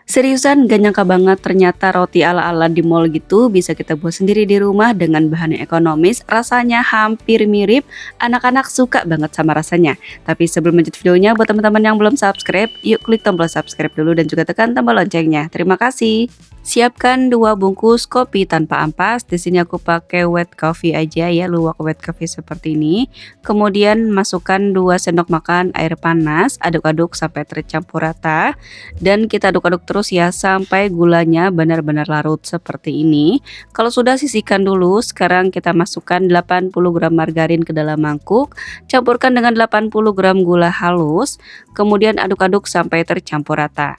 Seriusan gak nyangka banget ternyata roti ala-ala di mall gitu bisa kita buat sendiri di rumah dengan bahan yang ekonomis, rasanya hampir mirip, anak-anak suka banget sama rasanya. Tapi sebelum lanjut videonya, buat teman-teman yang belum subscribe, yuk klik tombol subscribe dulu dan juga tekan tombol loncengnya. Terima kasih. Siapkan 2 bungkus kopi tanpa ampas. Di sini aku pakai white coffee aja ya, luwak white coffee seperti ini. Kemudian masukkan 2 sendok makan air panas, aduk-aduk sampai tercampur rata. Dan kita aduk-aduk terus ya sampai gulanya benar-benar larut seperti ini. Kalau sudah, sisihkan dulu. Sekarang kita masukkan 80 gram margarin ke dalam mangkuk. Campurkan dengan 80 gram gula halus. Kemudian aduk-aduk sampai tercampur rata.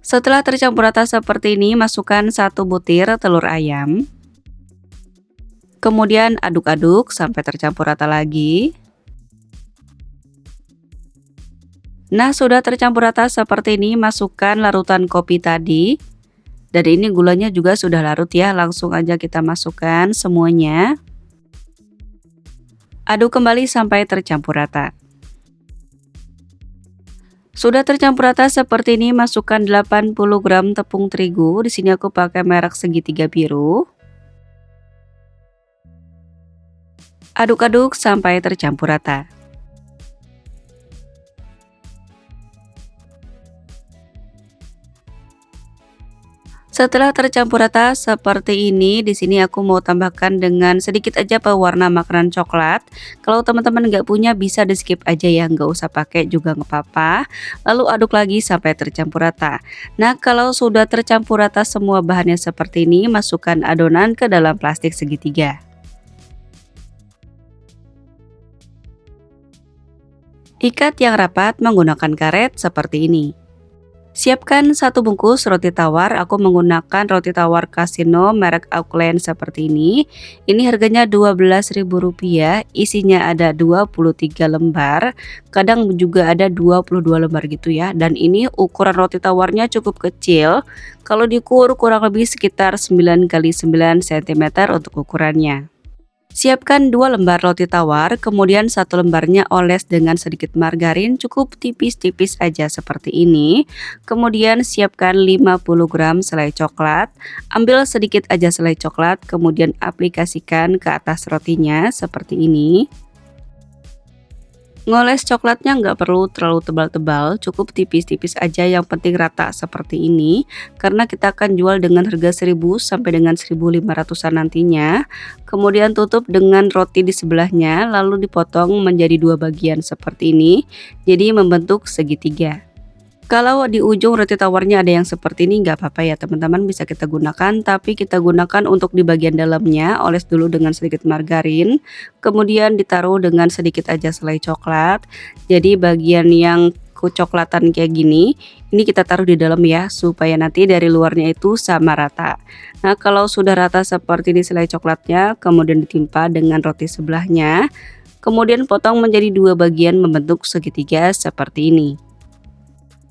Setelah tercampur rata seperti ini, masukkan 1 butir telur ayam. Kemudian aduk-aduk sampai tercampur rata lagi. Nah, sudah tercampur rata seperti ini, masukkan larutan kopi tadi. Dan ini gulanya juga sudah larut ya, langsung aja kita masukkan semuanya. Aduk kembali sampai tercampur rata. Sudah tercampur rata seperti ini, masukkan 80 gram tepung terigu. Di sini aku pakai merek segitiga biru. Aduk-aduk sampai tercampur rata. Setelah tercampur rata seperti ini, di sini aku mau tambahkan dengan sedikit aja pewarna makanan coklat. Kalau teman-teman nggak punya bisa di skip aja ya, nggak usah pakai juga nggak apa-apa. Lalu aduk lagi sampai tercampur rata. Nah, kalau sudah tercampur rata semua bahannya seperti ini, masukkan adonan ke dalam plastik segitiga. Ikat yang rapat menggunakan karet seperti ini. Siapkan 1 bungkus roti tawar. Aku menggunakan roti tawar Casino merek Auckland seperti ini. Ini harganya Rp12.000. Isinya ada 23 lembar. Kadang juga ada 22 lembar gitu ya. Dan ini ukuran roti tawarnya cukup kecil. Kalau diukur kurang lebih sekitar 9 x 9 cm untuk ukurannya. Siapkan 2 lembar roti tawar, kemudian 1 lembarnya oles dengan sedikit margarin, cukup tipis-tipis aja seperti ini. Kemudian siapkan 50 gram selai coklat, ambil sedikit aja selai coklat, kemudian aplikasikan ke atas rotinya seperti ini. Ngoles coklatnya nggak perlu terlalu tebal-tebal, cukup tipis-tipis aja, yang penting rata seperti ini. Karena kita akan jual dengan harga 1000 sampai dengan 1500-an nantinya. Kemudian tutup dengan roti di sebelahnya, lalu dipotong menjadi 2 bagian seperti ini. Jadi membentuk segitiga. Kalau di ujung roti tawarnya ada yang seperti ini nggak apa-apa ya teman-teman, bisa kita gunakan, tapi kita gunakan untuk di bagian dalamnya, oles dulu dengan sedikit margarin, kemudian ditaruh dengan sedikit aja selai coklat. Jadi bagian yang kecoklatan kayak gini, ini kita taruh di dalam ya, supaya nanti dari luarnya itu sama rata. Nah, kalau sudah rata seperti ini selai coklatnya, kemudian ditimpa dengan roti sebelahnya, kemudian potong menjadi 2 bagian membentuk segitiga seperti ini.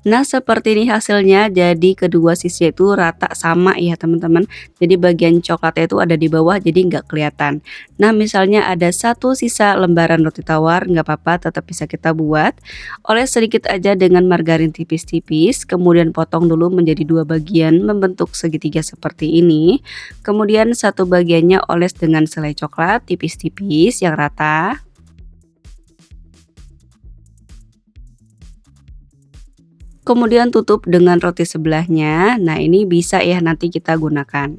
Nah, seperti ini hasilnya, jadi kedua sisi itu rata sama ya teman-teman. Jadi bagian coklatnya itu ada di bawah, jadi nggak kelihatan. Nah, misalnya ada 1 sisa lembaran roti tawar, nggak apa-apa, tetap bisa kita buat. Oles sedikit aja dengan margarin tipis-tipis, kemudian potong dulu menjadi 2 bagian membentuk segitiga seperti ini. Kemudian 1 bagiannya oles dengan selai coklat tipis-tipis yang rata. Kemudian tutup dengan roti sebelahnya. Nah, ini bisa ya nanti kita gunakan.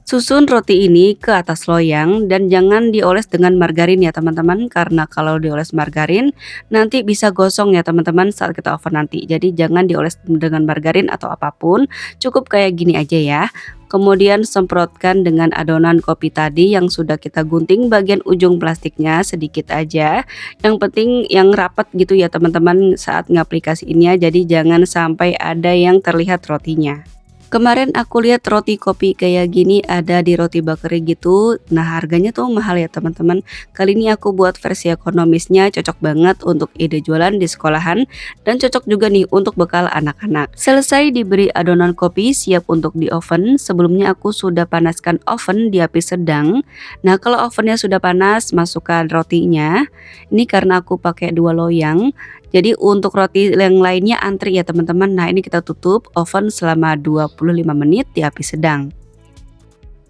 Susun roti ini ke atas loyang dan jangan dioles dengan margarin ya teman-teman, karena kalau dioles margarin nanti bisa gosong ya teman-teman saat kita oven nanti. Jadi jangan dioles dengan margarin atau apapun, cukup kayak gini aja ya. Kemudian semprotkan dengan adonan kopi tadi yang sudah kita gunting bagian ujung plastiknya sedikit aja. Yang penting yang rapat gitu ya teman-teman saat ngaplikasiinnya, jadi jangan sampai ada yang terlihat rotinya. Kemarin aku lihat roti kopi kayak gini ada di Roti Bakery gitu. Nah, harganya tuh mahal ya teman-teman. Kali ini aku buat versi ekonomisnya, cocok banget untuk ide jualan di sekolahan dan cocok juga nih untuk bekal anak-anak. Selesai diberi adonan kopi, siap untuk di oven. Sebelumnya aku sudah panaskan oven di api sedang. Nah, kalau ovennya sudah panas, masukkan rotinya. Ini karena aku pakai 2 loyang. Jadi untuk roti yang lainnya antri ya teman-teman. Nah ini kita tutup oven selama 25 menit di api sedang.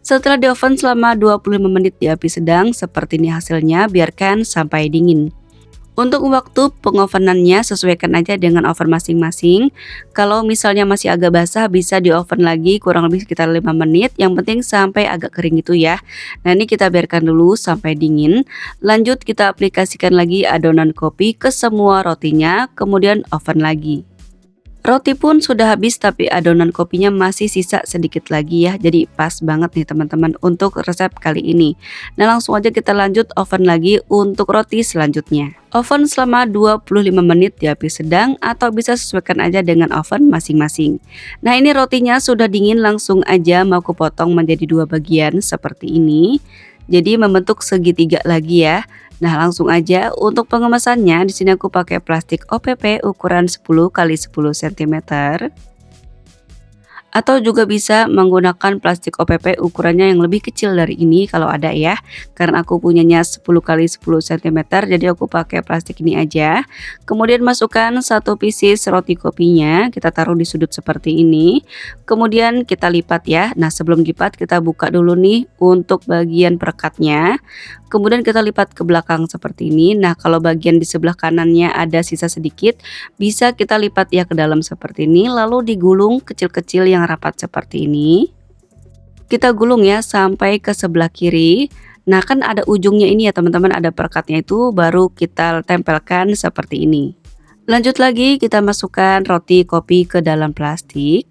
Setelah di oven selama 25 menit di api sedang, seperti ini hasilnya, biarkan sampai dingin. Untuk waktu pengovenannya sesuaikan aja dengan oven masing-masing. Kalau misalnya masih agak basah bisa di oven lagi kurang lebih sekitar 5 menit. Yang penting sampai agak kering itu ya. Nah ini kita biarkan dulu sampai dingin. Lanjut kita aplikasikan lagi adonan kopi ke semua rotinya. Kemudian oven lagi. Roti pun sudah habis tapi adonan kopinya masih sisa sedikit lagi ya. Jadi pas banget nih teman-teman untuk resep kali ini. Nah langsung aja kita lanjut oven lagi untuk roti selanjutnya. Oven selama 25 menit di api sedang atau bisa sesuaikan aja dengan oven masing-masing. Nah ini rotinya sudah dingin, langsung aja mau aku potong menjadi 2 bagian seperti ini. Jadi membentuk segitiga lagi ya. Nah langsung aja untuk pengemesannya di sini aku pakai plastik OPP ukuran 10 x 10 cm. Atau juga bisa menggunakan plastik OPP ukurannya yang lebih kecil dari ini kalau ada ya. Karena aku punyanya 10 x 10 cm jadi aku pakai plastik ini aja. Kemudian masukkan 1 pieces roti kopinya, kita taruh di sudut seperti ini. Kemudian kita lipat ya. Nah sebelum lipat kita buka dulu nih untuk bagian perekatnya. Kemudian kita lipat ke belakang seperti ini. Nah kalau bagian di sebelah kanannya ada sisa sedikit, bisa kita lipat ya ke dalam seperti ini. Lalu digulung kecil-kecil yang rapat seperti ini. Kita gulung ya sampai ke sebelah kiri. Nah kan ada ujungnya ini ya teman-teman, ada perekatnya itu, baru kita tempelkan seperti ini. Lanjut lagi kita masukkan roti kopi ke dalam plastik.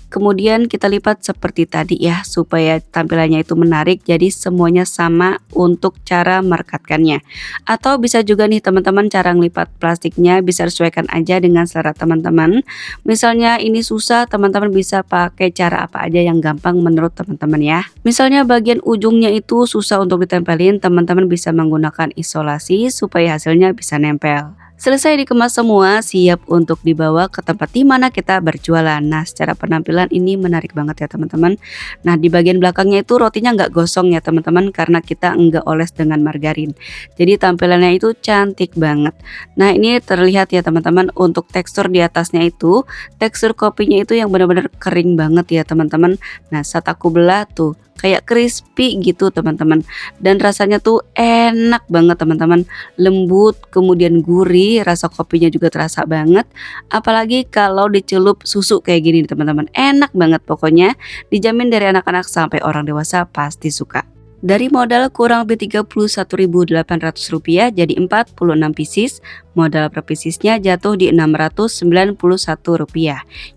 Kemudian kita lipat seperti tadi ya, supaya tampilannya itu menarik, jadi semuanya sama untuk cara merekatkannya. Atau bisa juga nih teman-teman, cara ngelipat plastiknya bisa sesuaikan aja dengan selera teman-teman. Misalnya ini susah, teman-teman bisa pakai cara apa aja yang gampang menurut teman-teman ya. Misalnya bagian ujungnya itu susah untuk ditempelin, teman-teman bisa menggunakan isolasi supaya hasilnya bisa nempel. Selesai dikemas semua, siap untuk dibawa ke tempat di mana kita berjualan. Nah secara penampilan ini menarik banget ya teman-teman. Nah di bagian belakangnya itu rotinya nggak gosong ya teman-teman, karena kita nggak oles dengan margarin. Jadi tampilannya itu cantik banget. Nah ini terlihat ya teman-teman, untuk tekstur di atasnya itu, tekstur kopinya itu yang benar-benar kering banget ya teman-teman. Nah saat aku belah tuh kayak crispy gitu teman-teman, dan rasanya tuh enak banget teman-teman, lembut kemudian gurih, rasa kopinya juga terasa banget, apalagi kalau dicelup susu kayak gini teman-teman, enak banget pokoknya, dijamin dari anak-anak sampai orang dewasa pasti suka. Dari modal kurang lebih Rp31.800 jadi 46 pieces, modal per piecesnya jatuh di Rp691.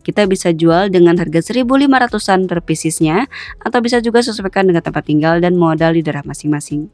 Kita bisa jual dengan harga 1.500-an per piecesnya, atau bisa juga sesuaikan dengan tempat tinggal dan modal di daerah masing-masing.